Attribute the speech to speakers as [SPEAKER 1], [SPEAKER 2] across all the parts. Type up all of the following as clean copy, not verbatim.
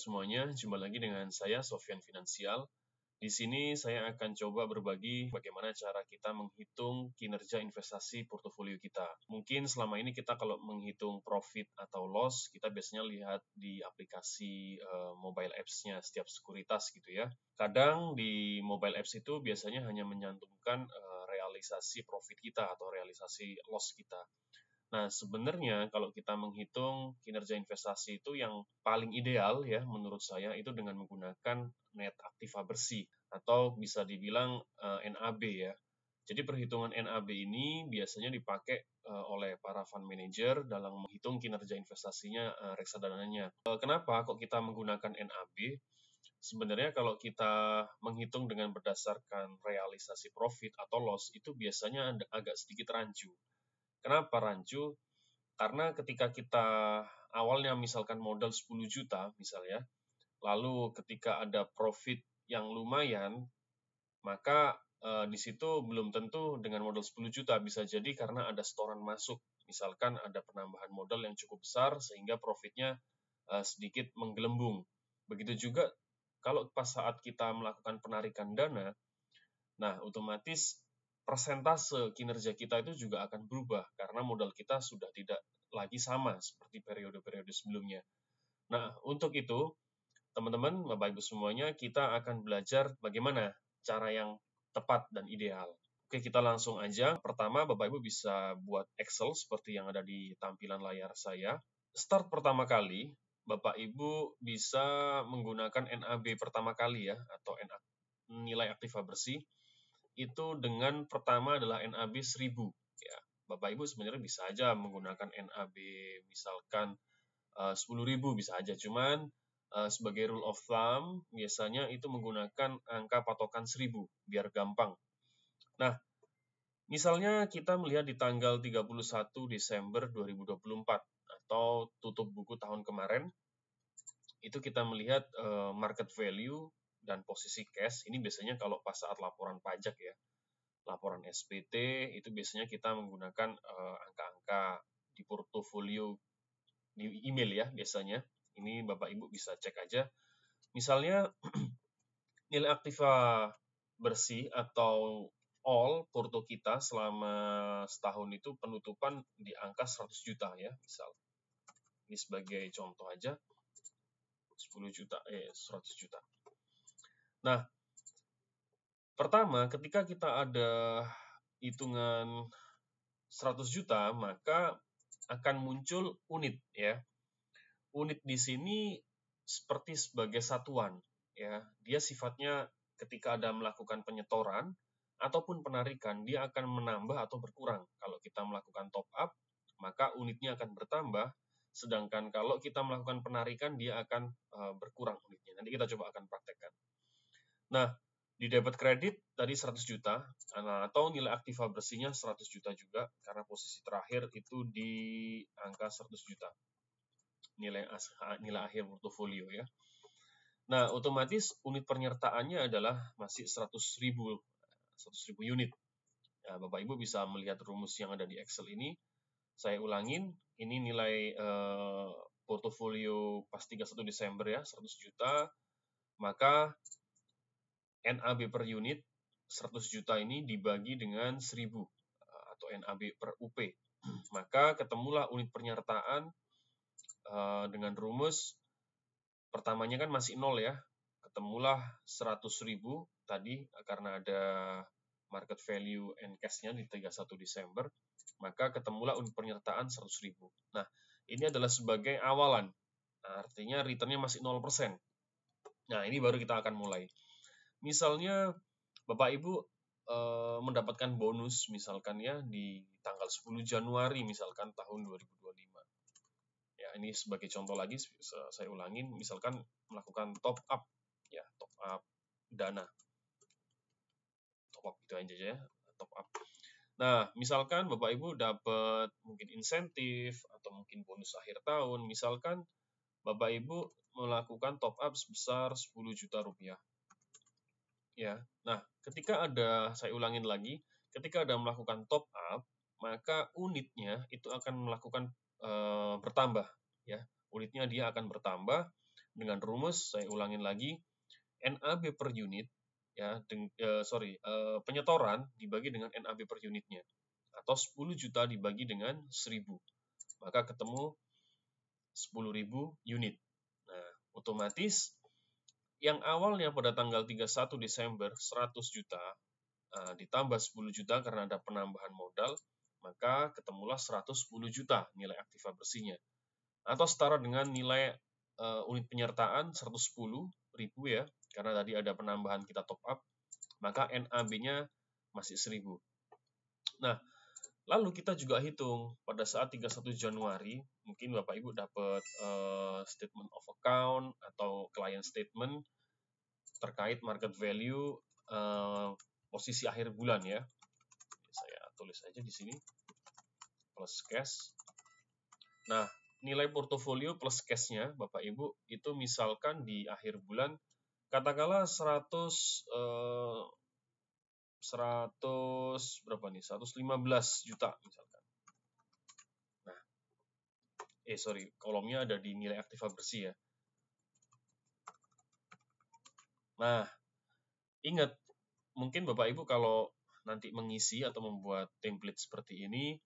[SPEAKER 1] semuanya, jumpa lagi dengan saya Sofyan Finansial. Di sini saya akan coba berbagi bagaimana cara kita menghitung kinerja investasi portofolio kita. Mungkin selama ini kita kalau menghitung profit atau loss, kita biasanya lihat di aplikasi mobile apps-nya setiap sekuritas gitu ya. Kadang di mobile apps itu biasanya hanya menyantumkan realisasi profit kita atau realisasi loss kita. Nah, sebenarnya kalau kita menghitung kinerja investasi itu yang paling ideal ya menurut saya itu dengan menggunakan net aktiva bersih atau bisa dibilang NAB ya. Jadi perhitungan NAB ini biasanya dipakai oleh para fund manager dalam menghitung kinerja investasinya reksadananya. Kenapa kok kita menggunakan NAB? Sebenarnya kalau kita menghitung dengan berdasarkan realisasi profit atau loss itu biasanya agak sedikit rancu. Kenapa rancu? Karena ketika kita awalnya misalkan modal 10 juta misalnya, lalu ketika ada profit yang lumayan, maka di situ belum tentu dengan modal 10 juta, bisa jadi karena ada setoran masuk. Misalkan ada penambahan modal yang cukup besar sehingga profitnya sedikit menggelembung. Begitu juga kalau pas saat kita melakukan penarikan dana, nah otomatis persentase kinerja kita itu juga akan berubah karena modal kita sudah tidak lagi sama seperti periode-periode sebelumnya. Nah, untuk itu, teman-teman, Bapak Ibu semuanya, kita akan belajar bagaimana cara yang tepat dan ideal. Oke, kita langsung aja. Pertama, Bapak Ibu bisa buat Excel seperti yang ada di tampilan layar saya. Start pertama kali, Bapak Ibu bisa menggunakan NAB pertama kali ya, atau nilai aktiva bersih itu dengan pertama adalah NAB 1000 ya. Bapak Ibu sebenarnya bisa aja menggunakan NAB misalkan 10.000 bisa aja, cuman sebagai rule of thumb biasanya itu menggunakan angka patokan 1000 biar gampang. Nah, misalnya kita melihat di tanggal 31 Desember 2024 atau tutup buku tahun kemarin, itu kita melihat market value dan posisi cash, ini biasanya kalau pas saat laporan pajak ya, laporan SPT, itu biasanya kita menggunakan angka-angka di portofolio di email ya biasanya. Ini Bapak Ibu bisa cek aja. Misalnya nilai aktiva bersih atau all porto kita selama setahun itu penutupan di angka 100 juta ya, misal. Ini sebagai contoh aja, 100 juta. Nah, pertama ketika kita ada hitungan 100 juta, maka akan muncul unit ya. Unit di sini seperti sebagai satuan ya. Dia sifatnya ketika ada melakukan penyetoran ataupun penarikan, dia akan menambah atau berkurang. Kalau kita melakukan top up, maka unitnya akan bertambah, sedangkan kalau kita melakukan penarikan, dia akan berkurang unitnya. Nanti kita coba akan praktekkan. Nah, di debit kredit tadi 100 juta, atau nilai aktiva bersihnya 100 juta juga, karena posisi terakhir itu di angka 100 juta. Nilai akhir portofolio ya. Nah, otomatis unit penyertaannya adalah masih 100.000 unit. Nah, Bapak Ibu bisa melihat rumus yang ada di Excel ini. Saya ulangin, ini nilai portofolio pas 31 Desember ya, 100 juta. Maka NAB per unit 100 juta ini dibagi dengan 1000 atau NAB per UP. Maka ketemulah unit penyertaan dengan rumus pertamanya kan masih 0 ya. Ketemulah 100.000 tadi karena ada market value and cash-nya di 31 Desember, maka ketemulah unit penyertaan 100.000. Nah, ini adalah sebagai awalan. Nah, artinya return-nya masih 0%. Nah, ini baru kita akan mulai. Misalnya Bapak Ibu mendapatkan bonus misalkan ya di tanggal 10 Januari misalkan tahun 2025. Ya, ini sebagai contoh lagi saya ulangin, misalkan melakukan top up ya, top up dana. Top up itu aja ya, top up. Nah, misalkan Bapak Ibu dapat mungkin insentif atau mungkin bonus akhir tahun, misalkan Bapak Ibu melakukan top up sebesar 10 juta rupiah. Ya. Nah, ketika ada, saya ulangin lagi, ketika ada melakukan top up, maka unitnya itu akan melakukan bertambah ya. Unitnya dia akan bertambah, Dengan rumus, saya ulangin lagi, NAB per unit, ya, penyetoran dibagi dengan NAB per unitnya, atau 10 juta dibagi dengan 1000, maka ketemu 10.000 unit. Nah, otomatis yang awalnya pada tanggal 31 Desember 100 juta, ditambah 10 juta karena ada penambahan modal, maka ketemulah 110 juta nilai aktiva bersihnya. Atau setara dengan nilai unit penyertaan 110.000 ya, karena tadi ada penambahan kita top up, maka NAB-nya masih 1000. Nah, lalu kita juga hitung pada saat 31 Januari, mungkin Bapak Ibu dapat statement of account atau client statement terkait market value posisi akhir bulan ya. Saya tulis aja di sini plus cash. Nah, nilai portofolio plus cash-nya Bapak Ibu itu misalkan di akhir bulan katakanlah 100 berapa nih? 115 juta misalkan. Nah, kolomnya ada di nilai aktiva bersih ya. Nah, ingat, mungkin Bapak Ibu kalau nanti mengisi atau membuat template seperti ini,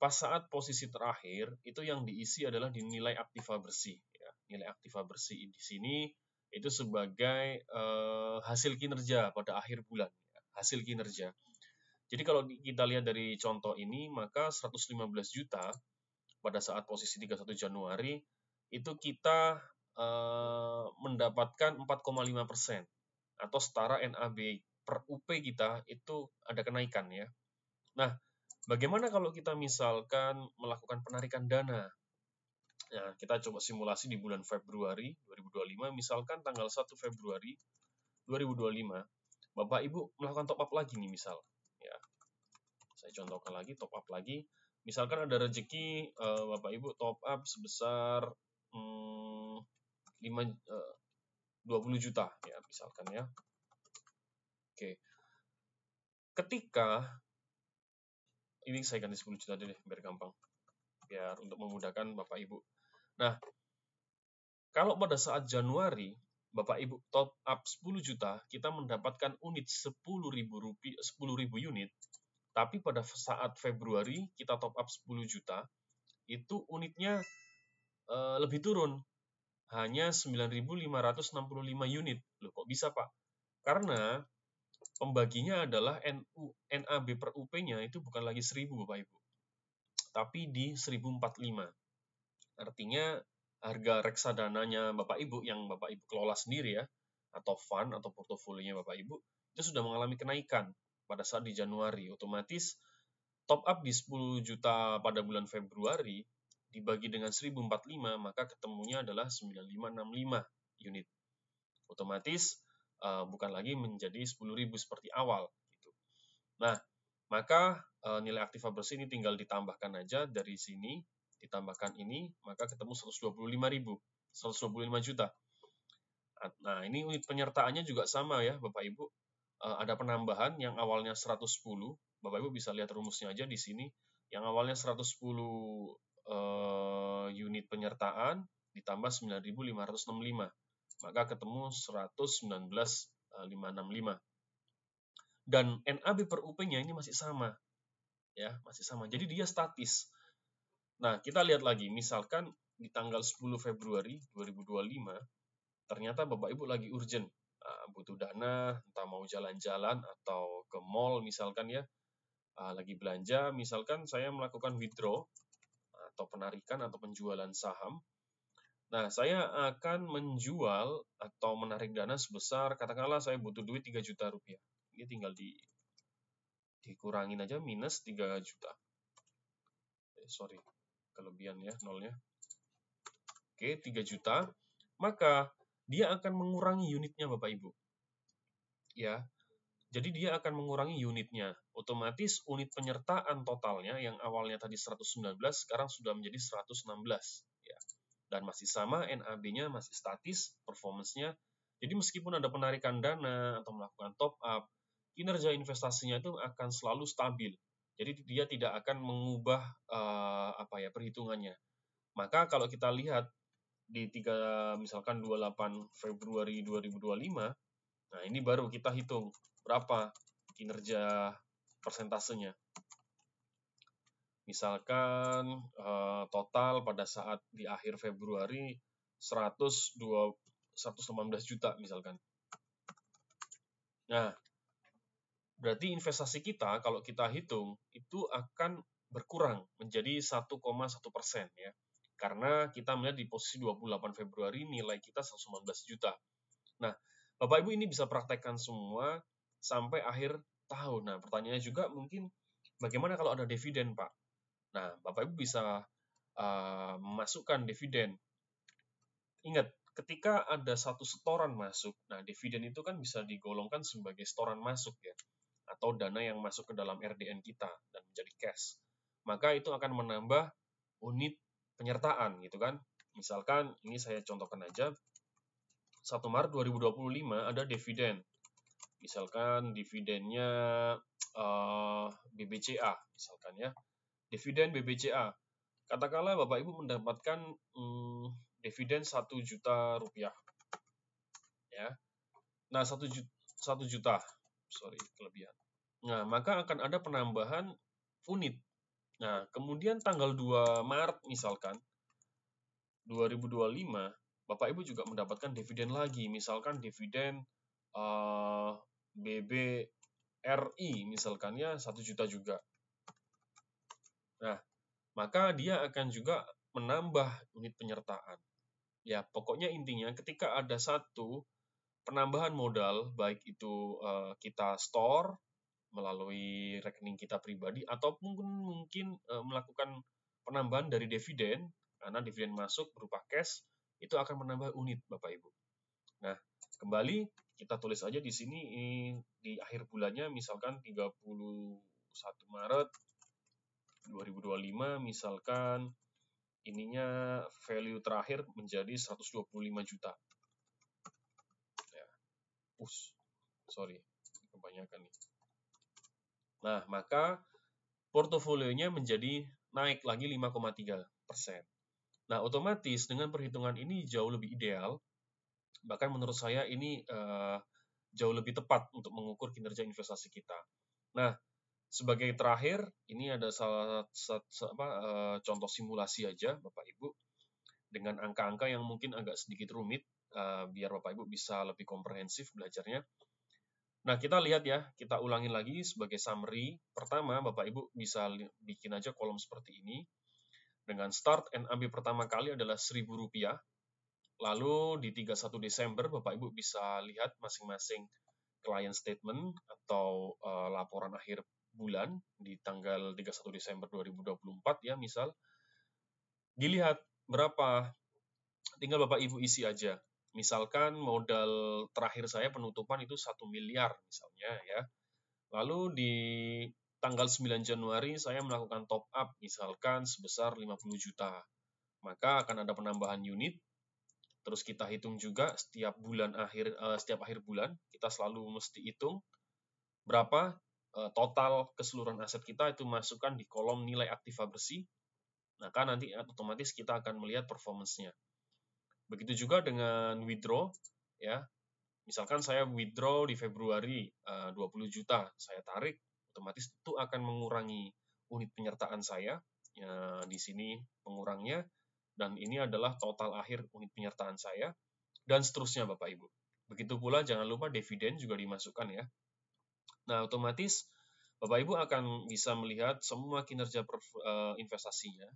[SPEAKER 1] pas saat posisi terakhir, itu yang diisi adalah di nilai aktiva bersih. Ya. Nilai aktiva bersih di sini itu sebagai hasil kinerja pada akhir bulan. Ya. Hasil kinerja. Jadi kalau kita lihat dari contoh ini, maka 115 juta pada saat posisi 31 Januari, itu kita mendapatkan 4,5%. Atau setara NAB per UP kita itu ada kenaikan ya. Nah, bagaimana kalau kita misalkan melakukan penarikan dana? Nah, kita coba simulasi di bulan Februari 2025, misalkan tanggal 1 Februari 2025, Bapak Ibu melakukan top up lagi nih misal. Ya, saya contohkan lagi, top up lagi. Misalkan ada rezeki Bapak Ibu top up sebesar 20 juta ya misalkan ya. Oke. Ketika ini saya ganti 10 juta deh biar gampang. Biar untuk memudahkan Bapak Ibu. Nah, kalau pada saat Januari Bapak Ibu top up 10 juta, kita mendapatkan unit 10.000 unit. Tapi pada saat Februari kita top up 10 juta, itu unitnya lebih turun. Hanya 9.565 unit. Loh, kok bisa, Pak? Karena pembaginya adalah NAB per UP-nya itu bukan lagi 1000, Bapak Ibu. Tapi di 1045. Artinya harga reksadananya Bapak Ibu yang Bapak Ibu kelola sendiri ya, atau fund atau portofolionya Bapak Ibu, itu sudah mengalami kenaikan pada saat di Januari. Otomatis top up di 10 juta pada bulan Februari dibagi dengan 1045, maka ketemunya adalah 9565 unit. Otomatis bukan lagi menjadi 10.000 seperti awal. Gitu. Nah, maka nilai aktiva bersih ini tinggal ditambahkan aja dari sini, ditambahkan ini, maka ketemu 125 juta. Nah, ini unit penyertaannya juga sama ya, Bapak Ibu. Ada penambahan yang awalnya 110, Bapak Ibu bisa lihat rumusnya aja di sini. Yang awalnya 110 unit penyertaan ditambah 9.565, maka ketemu 119.565. Dan NAB per UP-nya ini masih sama. Ya, masih sama. Jadi dia statis. Nah, kita lihat lagi, misalkan di tanggal 10 Februari 2025, ternyata Bapak Ibu lagi urgent, butuh dana, entah mau jalan-jalan atau ke mall misalkan ya, lagi belanja, misalkan saya melakukan withdraw atau penarikan atau penjualan saham. Nah, saya akan menjual atau menarik dana sebesar, katakanlah saya butuh duit 3 juta rupiah. Ini tinggal dikurangin aja minus 3 juta. Sorry, kelebihan ya, nolnya. Oke, 3 juta. Maka dia akan mengurangi unitnya Bapak Ibu. Ya, jadi dia akan mengurangi unitnya. Otomatis unit penyertaan totalnya yang awalnya tadi 119, sekarang sudah menjadi 116. Ya. Dan masih sama, NAB-nya masih statis, performance-nya. Jadi meskipun ada penarikan dana atau melakukan top up, kinerja investasinya itu akan selalu stabil. Jadi dia tidak akan mengubah perhitungannya. Maka kalau kita lihat di misalkan 28 Februari 2025, nah ini baru kita hitung berapa kinerja persentasenya. Misalkan total pada saat di akhir Februari 118 juta misalkan. Nah, berarti investasi kita kalau kita hitung itu akan berkurang menjadi 1,1% ya. Karena kita melihat di posisi 28 Februari nilai kita 119 juta. Nah, Bapak Ibu ini bisa praktekkan semua sampai akhir tahun. Nah, pertanyaannya juga mungkin bagaimana kalau ada dividen, Pak? Nah, Bapak Ibu bisa memasukkan dividen. Ingat, ketika ada satu setoran masuk, nah dividen itu kan bisa digolongkan sebagai setoran masuk ya, atau dana yang masuk ke dalam RDN kita dan menjadi cash. Maka itu akan menambah unit penyertaan gitu kan. Misalkan ini saya contohkan aja, 1 Maret 2025 ada dividen. Misalkan dividennya BBCA misalkan ya. Dividen BBCA. Katakanlah Bapak Ibu mendapatkan dividen 1 juta rupiah. Ya. Nah, 1 juta. Sorry, kelebihan. Nah, maka akan ada penambahan unit. Nah, kemudian tanggal 2 Maret misalkan 2025, Bapak Ibu juga mendapatkan dividen lagi. Misalkan dividen BBRI misalkan ya 1 juta juga. Nah, maka dia akan juga menambah unit penyertaan. Ya, pokoknya intinya ketika ada satu penambahan modal, baik itu kita store melalui rekening kita pribadi, ataupun mungkin melakukan penambahan dari dividen, karena dividen masuk berupa cash, itu akan menambah unit, Bapak Ibu. Nah, kembali kita tulis aja di sini, di akhir bulannya, misalkan 31 Maret 2025, misalkan ininya value terakhir menjadi 125 juta. Ya. Sorry, kebanyakan nih. Nah, maka portofolionya menjadi naik lagi 5,3%. Nah, otomatis dengan perhitungan ini jauh lebih ideal, bahkan menurut saya ini jauh lebih tepat untuk mengukur kinerja investasi kita. Nah, sebagai terakhir, ini ada contoh simulasi aja, Bapak Ibu, dengan angka-angka yang mungkin agak sedikit rumit, biar Bapak Ibu bisa lebih komprehensif belajarnya. Nah, kita lihat ya, kita ulangin lagi sebagai summary. Pertama, Bapak Ibu bisa bikin aja kolom seperti ini. Dengan start NAB pertama kali adalah Rp1.000. Lalu di 31 Desember, Bapak Ibu bisa lihat masing-masing client statement atau laporan akhir bulan di tanggal 31 Desember 2024 ya, misal. Dilihat berapa, tinggal Bapak Ibu isi aja. Misalkan modal terakhir saya penutupan itu 1 miliar misalnya ya. Lalu di tanggal 9 Januari saya melakukan top up misalkan sebesar 50 juta. Maka akan ada penambahan unit. Terus kita hitung juga setiap akhir bulan kita selalu mesti hitung berapa total keseluruhan aset kita itu masukkan di kolom nilai aktiva bersih. Maka nanti otomatis kita akan melihat performance-nya. Begitu juga dengan withdraw ya. Misalkan saya withdraw di Februari 20 juta, saya tarik, otomatis itu akan mengurangi unit penyertaan saya. Ya, di sini pengurangnya, dan ini adalah total akhir unit penyertaan saya, dan seterusnya Bapak Ibu. Begitu pula jangan lupa dividen juga dimasukkan ya. Nah, otomatis Bapak Ibu akan bisa melihat semua kinerja investasinya,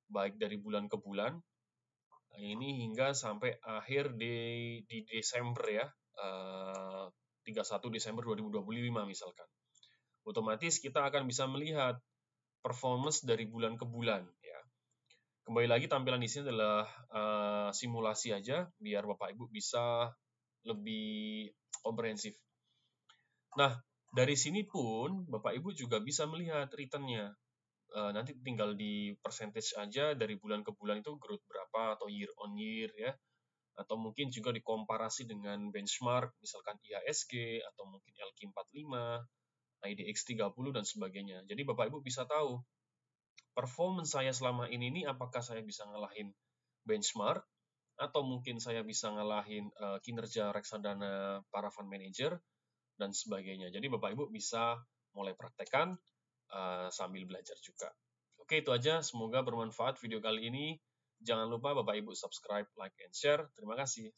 [SPEAKER 1] baik dari bulan ke bulan, ini hingga sampai akhir di Desember ya, 31 Desember 2025 misalkan. Otomatis kita akan bisa melihat performance dari bulan ke bulan ya. Kembali lagi tampilan di sini adalah simulasi aja biar Bapak Ibu bisa lebih komprehensif. Nah, dari sini pun Bapak Ibu juga bisa melihat return-nya. Nanti tinggal di percentage aja dari bulan ke bulan itu growth berapa atau year on year ya, atau mungkin juga dikomparasi dengan benchmark misalkan IHSG atau mungkin LQ45, IDX 30 dan sebagainya. Jadi Bapak Ibu bisa tahu performance saya selama ini apakah saya bisa ngalahin benchmark atau mungkin saya bisa ngalahin kinerja reksadana para fund manager, dan sebagainya. Jadi Bapak Ibu bisa mulai praktekkan sambil belajar juga. Oke, itu aja. Semoga bermanfaat video kali ini. Jangan lupa Bapak Ibu subscribe, like, and share. Terima kasih.